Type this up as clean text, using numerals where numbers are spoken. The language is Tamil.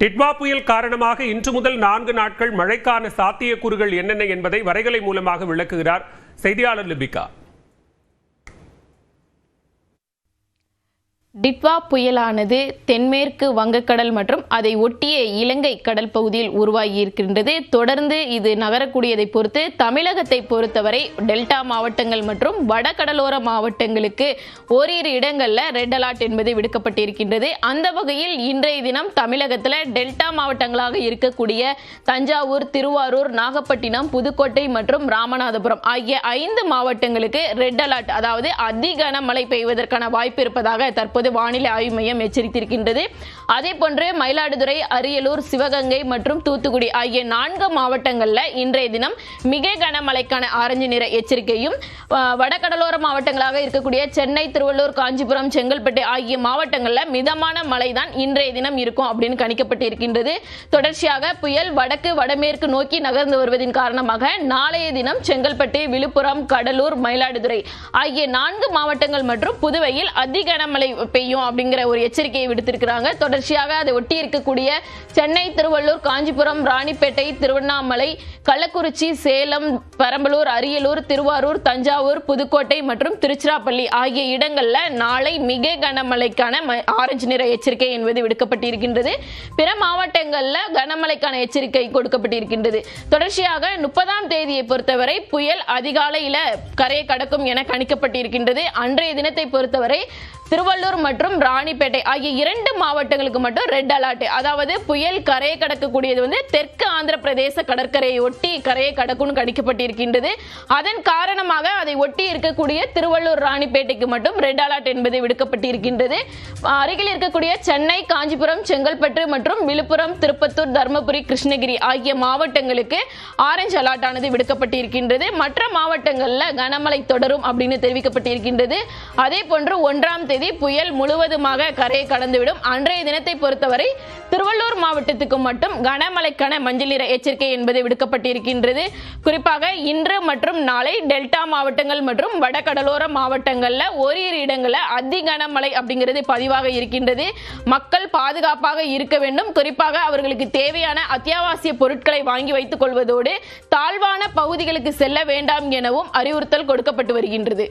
டிட்வா புயல் காரணமாக இன்று முதல் 4 நாட்கள் மழைக்கான சாத்தியக்கூறுகள் என்னென்ன என்பதை வரைகலை மூலமாக விளக்குகிறார் செய்தியாளர் லிபிகா. டிட்வா புயலானது தென்மேற்கு வங்கக்கடல் மற்றும் அதை ஒட்டிய இலங்கை கடல் பகுதியில் உருவாகியிருக்கின்றது. தொடர்ந்து இது நகரக்கூடியதை பொறுத்து தமிழகத்தை பொறுத்தவரை டெல்டா மாவட்டங்கள் மற்றும் வடகடலோர மாவட்டங்களுக்கு ஓரிரு இடங்களில் ரெட் அலர்ட் என்பது விடுக்கப்பட்டிருக்கின்றது. அந்த வகையில் இன்றைய தினம் தமிழகத்தில் டெல்டா மாவட்டங்களாக இருக்கக்கூடிய தஞ்சாவூர், திருவாரூர், நாகப்பட்டினம், புதுக்கோட்டை மற்றும் ராமநாதபுரம் ஆகிய 5 மாவட்டங்களுக்கு ரெட் அலர்ட், அதாவது அதி கனமழை பெய்வதற்கான வாய்ப்பு இருப்பதாக தற்போது வானிலை ஆய்வு மையம் எச்சரித்திருக்கின்றது. அதே போன்று மயிலாடுதுறை, அரியலூர், சிவகங்கை மற்றும் தூத்துக்குடி ஆகிய 4 மாவட்டங்களில் இன்றைய தினம் மிக கனமழைக்கான ஆரஞ்சு நிற எச்சரிக்கையும், வடகடலோர மாவட்டங்களாக இருக்கக்கூடிய சென்னை, திருவள்ளூர், காஞ்சிபுரம், செங்கல்பட்டு ஆகிய மாவட்டங்களில் மிதமான மழை தான் இன்றைய தினம் இருக்கும் அப்படின்னு கணிக்கப்பட்டிருக்கின்றது. தொடர்ச்சியாக புயல் வடக்கு வடமேற்கு நோக்கி நகர்ந்து வருவதன் காரணமாக நாளைய தினம் செங்கல்பட்டு, விழுப்புரம், கடலூர், மயிலாடுதுறை ஆகிய 4 மாவட்டங்கள் மற்றும் புதுவையில் அதி கனமழை பெய்யும் அப்படிங்கிற ஒரு எச்சரிக்கையை விடுத்திருக்கிறாங்க. தொடர்ச்சியாக அதை ஒட்டி இருக்கக்கூடிய சென்னை, திருவள்ளூர், காஞ்சிபுரம், ராணிப்பேட்டை, திருவண்ணாமலை, கள்ளக்குறிச்சி, சேலம், பெரம்பலூர், அரியலூர், திருவாரூர், தஞ்சாவூர், புதுக்கோட்டை மற்றும் திருச்சிராப்பள்ளி ஆகிய இடங்களில் நாளை மிக கனமழைக்கான ஆரஞ்சு நிற எச்சரிக்கை என்பது விடுக்கப்பட்டிருக்கின்றது. பிற மாவட்டங்களில் கனமழைக்கான எச்சரிக்கை கொடுக்கப்பட்டிருக்கின்றது. தொடர்ச்சியாக 30ஆம் தேதியை பொறுத்தவரை புயல் அதிகாலையில் கரையை கடக்கும் என கணிக்கப்பட்டிருக்கின்றது. அன்றைய தினத்தை பொறுத்தவரை திருவள்ளூர் மற்றும் ராணிப்பேட்டை ஆகிய 2 மாவட்டங்களுக்கு மட்டும் ரெட் அலர்ட், அதாவது புயல் கரையை கடக்கக்கூடியது தெற்கு ஆந்திர பிரதேச கடற்கரையை ஒட்டி கரையை கடக்கும் கணிக்கப்பட்டிருக்கின்றது. அதன் காரணமாக அதை ஒட்டி இருக்கக்கூடிய திருவள்ளூர், ராணிப்பேட்டைக்கு மட்டும் ரெட் அலர்ட் என்பது விடுக்கப்பட்டிருக்கின்றது. அருகில் இருக்கக்கூடிய சென்னை, காஞ்சிபுரம், செங்கல்பட்டு மற்றும் விழுப்புரம், திருப்பத்தூர், தர்மபுரி, கிருஷ்ணகிரி ஆகிய மாவட்டங்களுக்கு ஆரஞ்சு அலர்ட் ஆனது விடுக்கப்பட்டிருக்கின்றது. மற்ற மாவட்டங்களில் கனமழை தொடரும் அப்படின்னு தெரிவிக்கப்பட்டிருக்கின்றது. அதே போன்று 1ஆம் தேதி புயல் முழுவதுமாக கரையை கடந்துவிடும். அன்றைய தினத்தை பொறுத்தவரை திருவள்ளூர் மாவட்டத்துக்கு மட்டும் கனமழைக்கான மஞ்சள் நிற எச்சரிக்கை என்பது விடுக்கப்பட்டிருக்கின்றது. குறிப்பாக இன்று மற்றும் நாளை டெல்டா மாவட்டங்கள் மற்றும் வடகடலோர மாவட்டங்களில் ஓரிரு இடங்களில் அதி கனமழை அப்படிங்கிறது பதிவாக இருக்கின்றது. மக்கள் பாதுகாப்பாக இருக்க வேண்டும். குறிப்பாக அவர்களுக்கு தேவையான அத்தியாவசிய பொருட்களை வாங்கி வைத்துக் கொள்வதோடு தாழ்வான பகுதிகளுக்கு செல்ல வேண்டாம் எனவும் அறிவுறுத்தல் கொடுக்கப்பட்டு வருகின்றது.